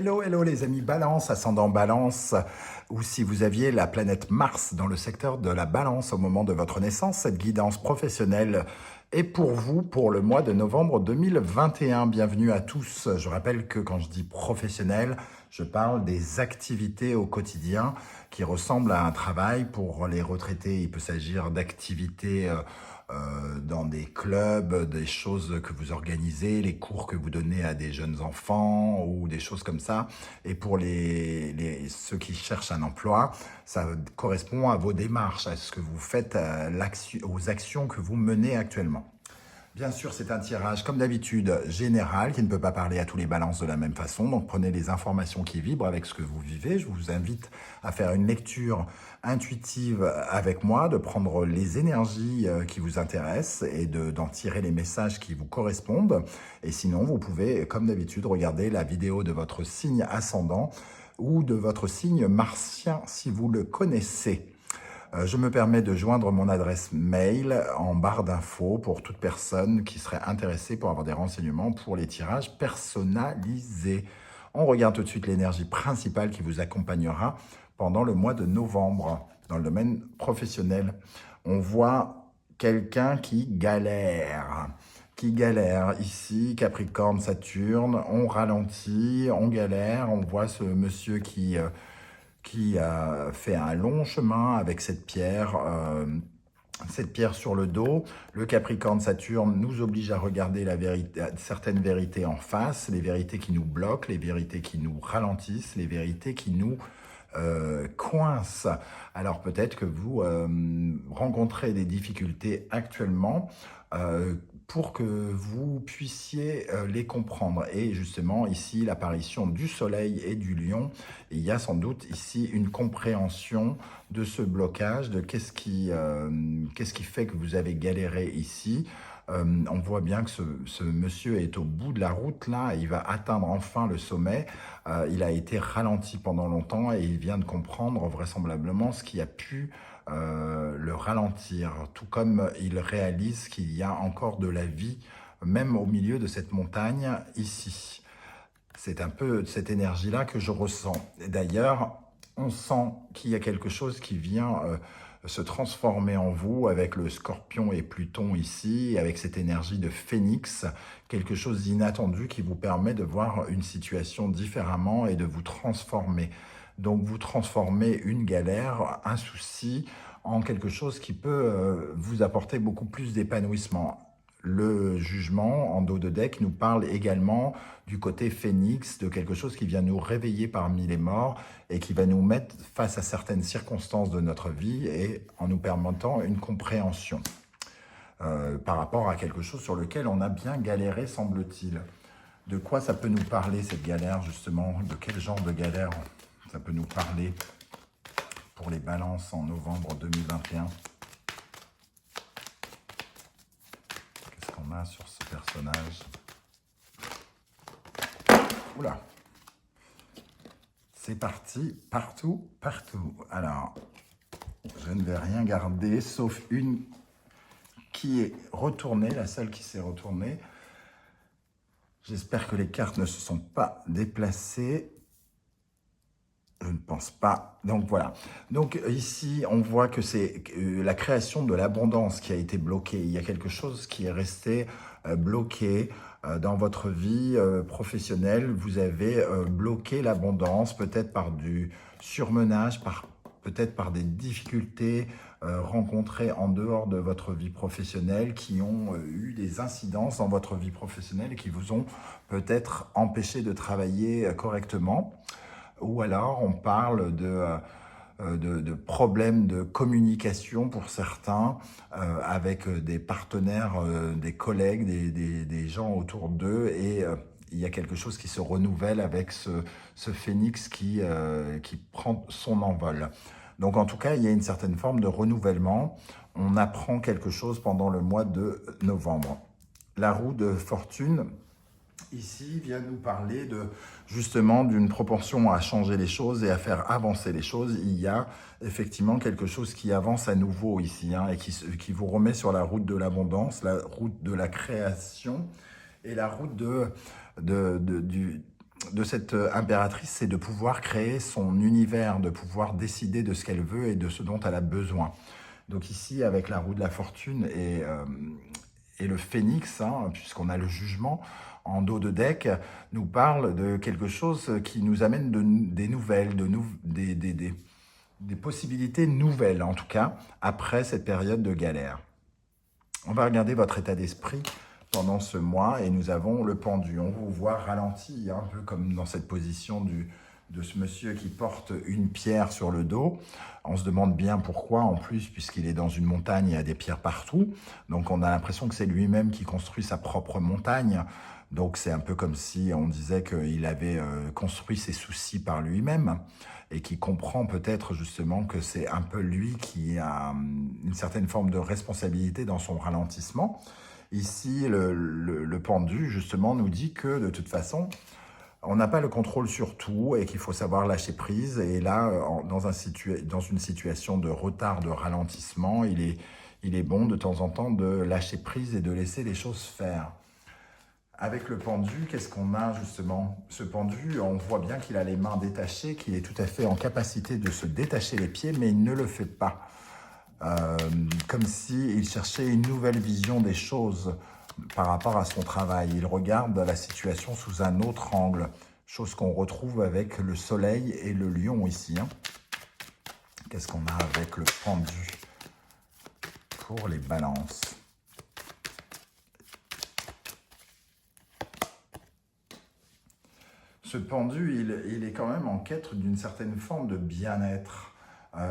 Hello, hello les amis Balance, ascendant Balance, ou si vous aviez la planète Mars dans le secteur de la Balance au moment de votre naissance, cette guidance professionnelle est pour vous pour le mois de novembre 2021. Bienvenue à tous. Je rappelle que quand je dis professionnel, je parle des activités au quotidien qui ressemblent à un travail. Pour les retraités, il peut s'agir d'activités dans des clubs, des choses que vous organisez, les cours que vous donnez à des jeunes enfants ou des choses comme ça. Et pour ceux qui cherchent un emploi, ça correspond à vos démarches, à ce que vous faites, aux actions que vous menez actuellement. Bien sûr, c'est un tirage, comme d'habitude, général, qui ne peut pas parler à tous les balances de la même façon. Donc, prenez les informations qui vibrent avec ce que vous vivez. Je vous invite à faire une lecture intuitive avec moi, de prendre les énergies qui vous intéressent et d'en tirer les messages qui vous correspondent. Et sinon, vous pouvez, comme d'habitude, regarder la vidéo de votre signe ascendant ou de votre signe martien si vous le connaissez. Je me permets de joindre mon adresse mail en barre d'infos pour toute personne qui serait intéressée pour avoir des renseignements pour les tirages personnalisés. On regarde tout de suite l'énergie principale qui vous accompagnera pendant le mois de novembre dans le domaine professionnel. On voit quelqu'un qui galère. Ici, Capricorne, Saturne, on ralentit, on galère, on voit ce monsieur qui a fait un long chemin avec cette pierre sur le dos. Le Capricorne Saturne nous oblige à regarder la vérité, certaines vérités en face, les vérités qui nous bloquent, les vérités qui nous ralentissent, les vérités qui nous coincent. Alors peut-être que vous rencontrez des difficultés actuellement pour que vous puissiez les comprendre. Et justement, ici, l'apparition du soleil et du lion, il y a sans doute ici une compréhension de ce blocage, de qu'est-ce qui fait que vous avez galéré ici. On voit bien que ce monsieur est au bout de la route, là, il va atteindre enfin le sommet. Il a été ralenti pendant longtemps et il vient de comprendre vraisemblablement ce qui a pu le ralentir, tout comme il réalise qu'il y a encore de la vie, même au milieu de cette montagne ici. C'est un peu cette énergie-là que je ressens. D'ailleurs, on sent qu'il y a quelque chose qui vient se transformer en vous avec le Scorpion et Pluton ici, avec cette énergie de Phénix, quelque chose d'inattendu qui vous permet de voir une situation différemment et de vous transformer. Donc vous transformez une galère, un souci, en quelque chose qui peut vous apporter beaucoup plus d'épanouissement. Le jugement en dos de deck nous parle également du côté phénix, de quelque chose qui vient nous réveiller parmi les morts et qui va nous mettre face à certaines circonstances de notre vie et en nous permettant une compréhension par rapport à quelque chose sur lequel on a bien galéré, semble-t-il. De quoi ça peut nous parler, cette galère, justement? De quel genre de galère ça peut nous parler pour les balances en novembre 2021? Qu'est-ce qu'on a sur ce personnage? Oula! C'est parti, partout, partout. Alors, je ne vais rien garder, sauf une qui est retournée, la seule qui s'est retournée. J'espère que les cartes ne se sont pas déplacées. Je ne pense pas. Donc voilà. Donc ici, on voit que c'est la création de l'abondance qui a été bloquée. Il y a quelque chose qui est resté bloqué dans votre vie professionnelle. Vous avez bloqué l'abondance, peut-être par du surmenage, peut-être par des difficultés rencontrées en dehors de votre vie professionnelle qui ont eu des incidences dans votre vie professionnelle et qui vous ont peut-être empêché de travailler correctement. Ou alors, on parle de problèmes de communication pour certains, avec des partenaires, des collègues, des gens autour d'eux. Et il y a quelque chose qui se renouvelle avec ce phénix qui prend son envol. Donc, en tout cas, il y a une certaine forme de renouvellement. On apprend quelque chose pendant le mois de novembre. La roue de fortune ici vient nous parler justement d'une proportion à changer les choses et à faire avancer les choses. Il y a effectivement quelque chose qui avance à nouveau ici et qui vous remet sur la route de l'abondance, la route de la création et la route de cette impératrice, c'est de pouvoir créer son univers, de pouvoir décider de ce qu'elle veut et de ce dont elle a besoin. Donc ici, avec la roue de la fortune et le phénix, hein, puisqu'on a le jugement en dos de deck, nous parle de quelque chose qui nous amène des nouvelles, des possibilités nouvelles, en tout cas, après cette période de galère. On va regarder votre état d'esprit pendant ce mois et nous avons le pendu. On vous voit ralenti, un peu comme dans cette position de ce monsieur qui porte une pierre sur le dos. On se demande bien pourquoi, en plus, puisqu'il est dans une montagne, il y a des pierres partout. Donc on a l'impression que c'est lui-même qui construit sa propre montagne. Donc c'est un peu comme si on disait qu'il avait construit ses soucis par lui-même et qui comprend peut-être justement que c'est un peu lui qui a une certaine forme de responsabilité dans son ralentissement. Ici, le pendu, justement, nous dit que, de toute façon, on n'a pas le contrôle sur tout et qu'il faut savoir lâcher prise. Et là, dans une situation de retard, de ralentissement, il est bon de temps en temps de lâcher prise et de laisser les choses faire. Avec le pendu, qu'est-ce qu'on a justement? Ce pendu, on voit bien qu'il a les mains détachées, qu'il est tout à fait en capacité de se détacher les pieds, mais il ne le fait pas. Comme s'il cherchait une nouvelle vision des choses par rapport à son travail. Il regarde la situation sous un autre angle, chose qu'on retrouve avec le soleil et le lion ici. Hein. Qu'est-ce qu'on a avec le pendu pour les balances? Ce pendu, il est quand même en quête d'une certaine forme de bien-être.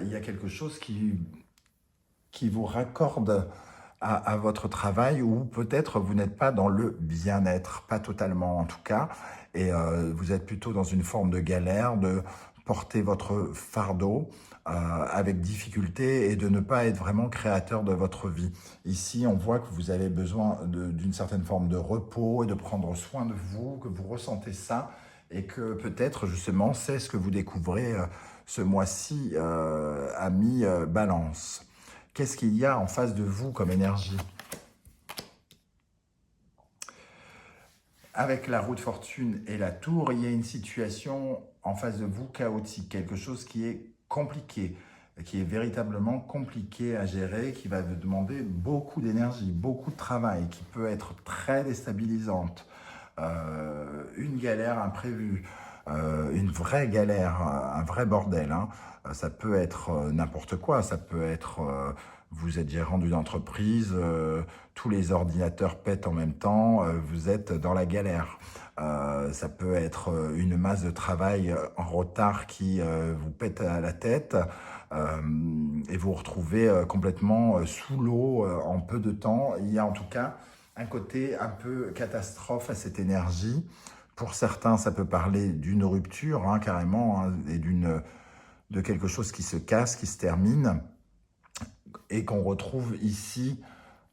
Il y a quelque chose qui vous raccorde à votre travail ou peut-être vous n'êtes pas dans le bien-être, pas totalement en tout cas, et vous êtes plutôt dans une forme de galère, de porter votre fardeau avec difficulté et de ne pas être vraiment créateur de votre vie. Ici, on voit que vous avez besoin d'une certaine forme de repos et de prendre soin de vous, que vous ressentez ça et que peut-être justement c'est ce que vous découvrez ce mois-ci à mi-balance. Qu'est-ce qu'il y a en face de vous comme énergie? Avec la roue de fortune et la tour, il y a une situation en face de vous chaotique, quelque chose qui est compliqué, qui est véritablement compliqué à gérer, qui va vous demander beaucoup d'énergie, beaucoup de travail, qui peut être très déstabilisante. Une galère imprévue, une vraie galère, un vrai bordel. Hein. Ça peut être n'importe quoi, ça peut être, vous êtes gérant d'une entreprise, tous les ordinateurs pètent en même temps, vous êtes dans la galère. Ça peut être une masse de travail en retard qui vous pète à la tête et vous retrouvez complètement sous l'eau en peu de temps. Il y a en tout cas un côté un peu catastrophe à cette énergie. Pour certains, ça peut parler d'une rupture, hein, carrément, hein, et de quelque chose qui se casse, qui se termine, et qu'on retrouve ici.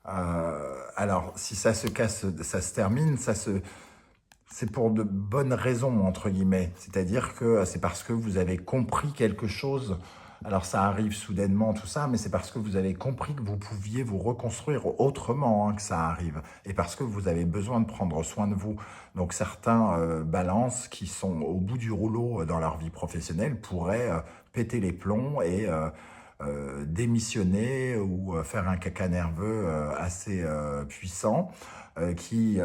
Alors, si ça se casse, ça se termine, c'est pour de bonnes raisons, entre guillemets. C'est-à-dire que c'est parce que vous avez compris quelque chose. Alors, ça arrive soudainement, tout ça, mais c'est parce que vous avez compris que vous pouviez vous reconstruire autrement hein, que ça arrive. Et parce que vous avez besoin de prendre soin de vous. Donc, certains balances qui sont au bout du rouleau dans leur vie professionnelle pourraient péter les plombs et démissionner ou faire un caca nerveux assez puissant qui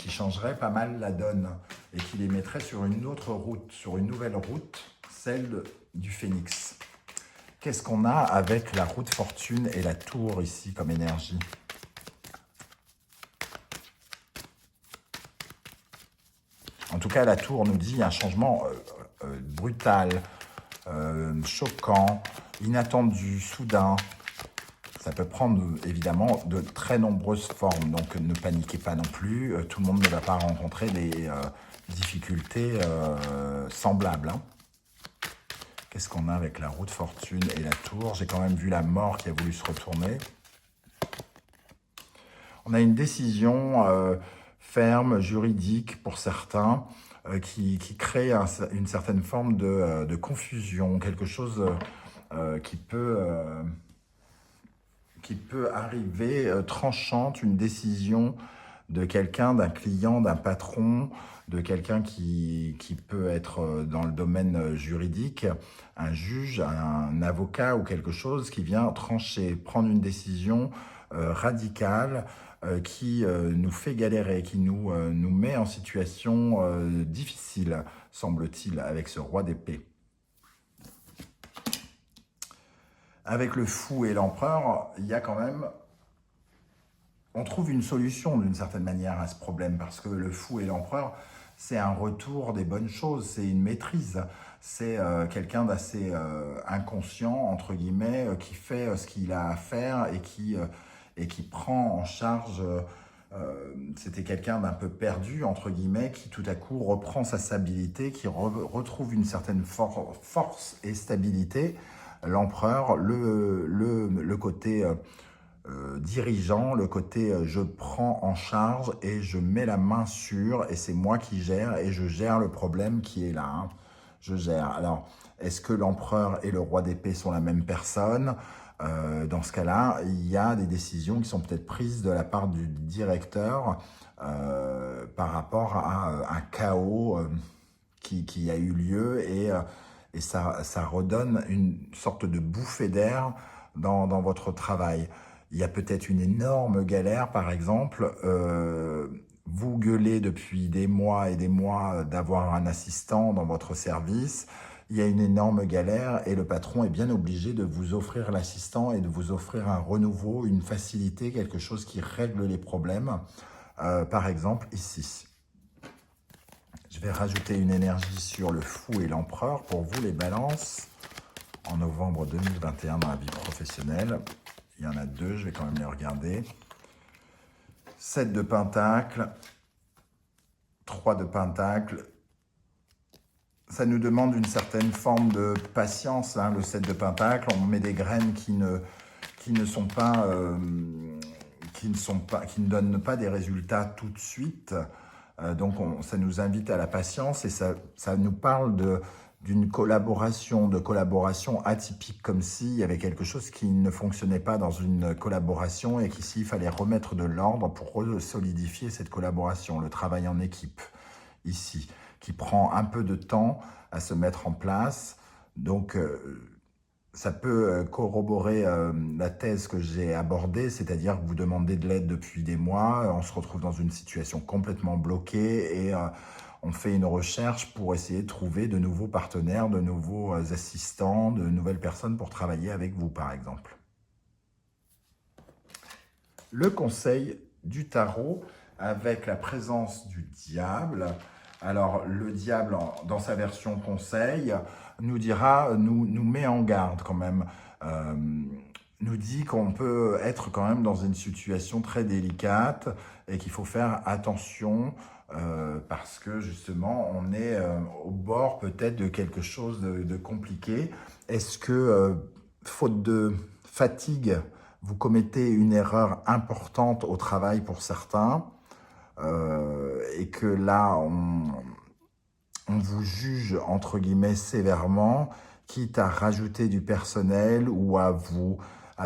changerait pas mal la donne et qui les mettrait sur une autre route, sur une nouvelle route, celle du phénix. Qu'est-ce qu'on a avec la roue de fortune et la tour ici comme énergie? En tout cas, la tour nous dit un changement brutal, choquant, inattendu, soudain. Ça peut prendre évidemment de très nombreuses formes, donc ne paniquez pas non plus. Tout le monde ne va pas rencontrer des difficultés semblables. Hein. Qu'est-ce qu'on a avec la roue de fortune et la tour? J'ai quand même vu la mort qui a voulu se retourner. On a une décision ferme, juridique pour certains, qui crée une certaine forme de confusion, quelque chose qui peut arriver tranchante, une décision de quelqu'un, d'un client, d'un patron, de quelqu'un qui peut être dans le domaine juridique, un juge, un avocat ou quelque chose qui vient trancher, prendre une décision radicale qui nous fait galérer, qui nous met en situation difficile, semble-t-il, avec ce roi d'épée. Avec le fou et l'empereur, il y a quand même... On trouve une solution d'une certaine manière à ce problème, parce que le fou et l'empereur, c'est un retour des bonnes choses, c'est une maîtrise. C'est quelqu'un d'assez inconscient, entre guillemets, qui fait ce qu'il a à faire et qui prend en charge... c'était quelqu'un d'un peu perdu, entre guillemets, qui tout à coup reprend sa stabilité, qui retrouve une certaine force et stabilité. L'empereur, le côté dirigeant, le côté je prends en charge et je mets la main sur et c'est moi qui gère et je gère le problème qui est là. Hein. Je gère. Alors, est-ce que l'empereur et le roi d'épée sont la même personne? Dans ce cas-là, il y a des décisions qui sont peut-être prises de la part du directeur par rapport à un chaos qui a eu lieu et ça redonne une sorte de bouffée d'air dans votre travail. Il y a peut-être une énorme galère, par exemple, vous gueulez depuis des mois et des mois d'avoir un assistant dans votre service, il y a une énorme galère et le patron est bien obligé de vous offrir l'assistant et de vous offrir un renouveau, une facilité, quelque chose qui règle les problèmes. Par exemple, ici. Je vais rajouter une énergie sur le fou et l'empereur pour vous, les balances, en novembre 2021 dans la vie professionnelle. Il y en a deux, je vais quand même les regarder. 7 de pentacle, 3 de pentacle. Ça nous demande une certaine forme de patience, hein, le 7 de pentacle. On met des graines qui ne donnent pas des résultats tout de suite. Donc ça nous invite à la patience et ça nous parle d'une collaboration, de collaboration atypique, comme s'il y avait quelque chose qui ne fonctionnait pas dans une collaboration et qu'ici il fallait remettre de l'ordre pour solidifier cette collaboration, le travail en équipe, ici, qui prend un peu de temps à se mettre en place. Donc ça peut corroborer la thèse que j'ai abordée, c'est-à-dire que vous demandez de l'aide depuis des mois, on se retrouve dans une situation complètement bloquée et on fait une recherche pour essayer de trouver de nouveaux partenaires, de nouveaux assistants, de nouvelles personnes pour travailler avec vous, par exemple. Le conseil du tarot avec la présence du diable. Alors, le diable, dans sa version conseil, nous dira, nous met en garde quand même, nous dit qu'on peut être quand même dans une situation très délicate et qu'il faut faire attention parce que justement, on est au bord peut-être de quelque chose de compliqué. Est-ce que, faute de fatigue, vous commettez une erreur importante au travail pour certains et que là, on vous juge, entre guillemets, sévèrement, quitte à rajouter du personnel ou à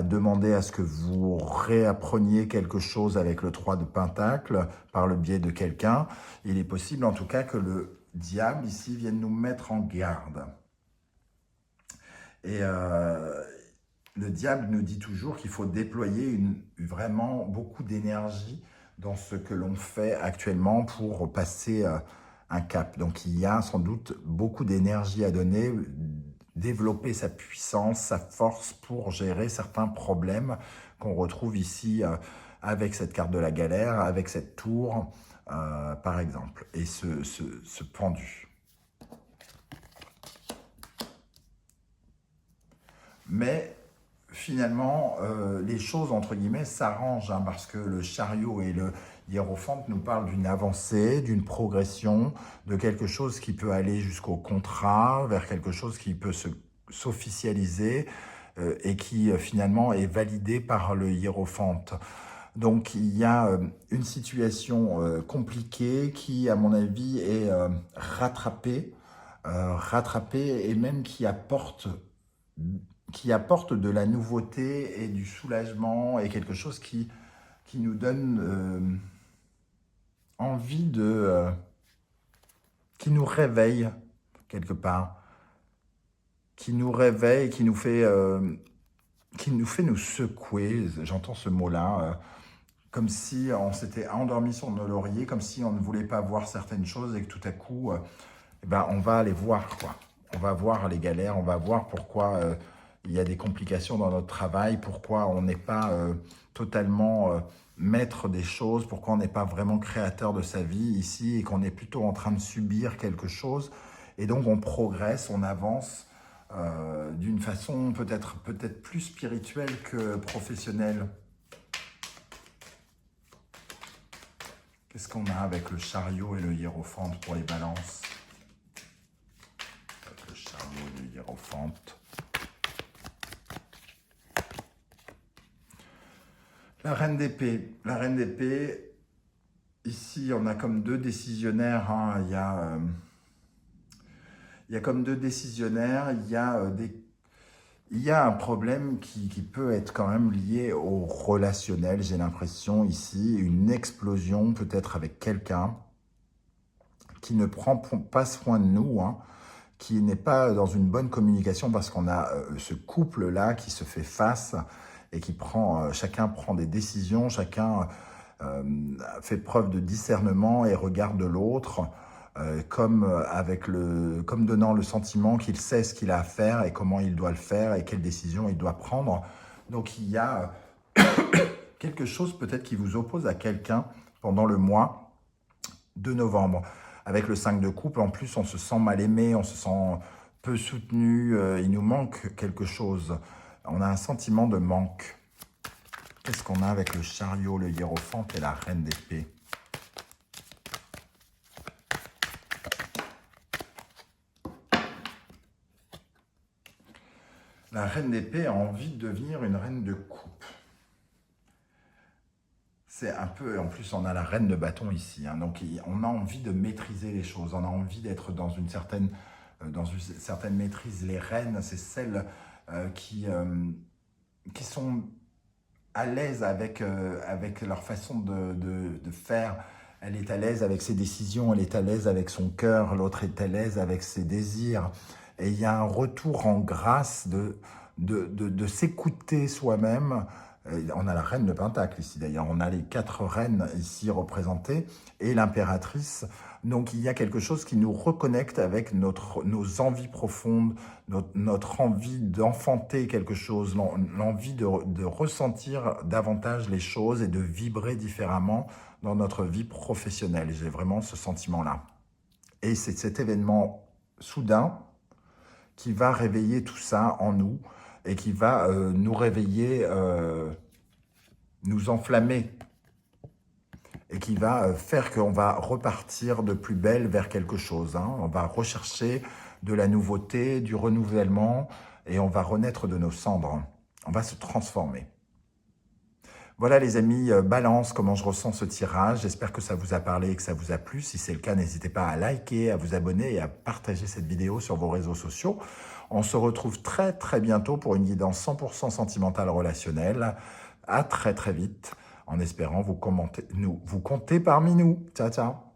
demander à ce que vous réappreniez quelque chose avec le 3 de Pentacle par le biais de quelqu'un. Il est possible en tout cas que le diable ici vienne nous mettre en garde. Et le diable nous dit toujours qu'il faut déployer vraiment beaucoup d'énergie dans ce que l'on fait actuellement pour passer un cap. Donc il y a sans doute beaucoup d'énergie à donner, développer sa puissance, sa force pour gérer certains problèmes qu'on retrouve ici avec cette carte de la galère, avec cette tour par exemple, et ce pendu. Mais finalement, les choses, entre guillemets, s'arrangent, hein, parce que le chariot et le hiérophante nous parlent d'une avancée, d'une progression, de quelque chose qui peut aller jusqu'au contrat, vers quelque chose qui peut s'officialiser et qui finalement est validé par le hiérophante. Donc il y a une situation compliquée qui, à mon avis, est rattrapée et même qui apporte de la nouveauté et du soulagement et quelque chose qui nous donne envie de... qui nous réveille quelque part, qui nous réveille, qui nous fait nous secouer, j'entends ce mot-là, comme si on s'était endormi sur nos lauriers, comme si on ne voulait pas voir certaines choses et que tout à coup, eh ben, on va aller voir, quoi. On va voir les galères, on va voir pourquoi il y a des complications dans notre travail, pourquoi on n'est pas totalement maître des choses, pourquoi on n'est pas vraiment créateur de sa vie ici et qu'on est plutôt en train de subir quelque chose. Et donc on progresse, on avance d'une façon peut-être plus spirituelle que professionnelle. Qu'est-ce qu'on a avec le chariot et le hiérophante pour les balances? Avec le chariot et le hiérophante. La reine d'épée. La reine d'épée, ici, on a comme deux décisionnaires. Hein. Il y a comme deux décisionnaires. Il y a un problème qui peut être quand même lié au relationnel, j'ai l'impression ici, une explosion peut-être avec quelqu'un qui ne prend pas soin de nous, hein, qui n'est pas dans une bonne communication parce qu'on a ce couple-là qui se fait face et qui chacun prend des décisions, chacun fait preuve de discernement et regarde l'autre. Comme donnant le sentiment qu'il sait ce qu'il a à faire et comment il doit le faire et quelles décisions il doit prendre. Donc il y a quelque chose peut-être qui vous oppose à quelqu'un pendant le mois de novembre. Avec le 5 de coupe, en plus on se sent mal aimé, on se sent peu soutenu, il nous manque quelque chose. On a un sentiment de manque. Qu'est-ce qu'on a avec le chariot, le hiérophante et la reine d'épée ? La reine d'épée a envie de devenir une reine de coupe. C'est un peu, en plus on a la reine de bâton ici, hein, donc on a envie de maîtriser les choses, on a envie d'être dans une certaine maîtrise. Les reines, c'est celles qui sont à l'aise avec leur façon de faire. Elle est à l'aise avec ses décisions, elle est à l'aise avec son cœur, l'autre est à l'aise avec ses désirs. Et il y a un retour en grâce de s'écouter soi-même. On a la reine de Pentacle ici d'ailleurs, on a les 4 reines ici représentées et l'impératrice. Donc il y a quelque chose qui nous reconnecte avec nos envies profondes, notre envie d'enfanter quelque chose, l'envie de ressentir davantage les choses et de vibrer différemment dans notre vie professionnelle. J'ai vraiment ce sentiment-là. Et c'est cet événement soudain qui va réveiller tout ça en nous et qui va nous réveiller, nous enflammer et qui va faire qu'on va repartir de plus belle vers quelque chose. Hein. On va rechercher de la nouveauté, du renouvellement et on va renaître de nos cendres. On va se transformer. Voilà les amis, Balance, comment je ressens ce tirage. J'espère que ça vous a parlé et que ça vous a plu. Si c'est le cas, n'hésitez pas à liker, à vous abonner et à partager cette vidéo sur vos réseaux sociaux. On se retrouve très très bientôt pour une guidance 100% sentimentale relationnelle. À très très vite, en espérant vous compter parmi nous. Ciao, ciao.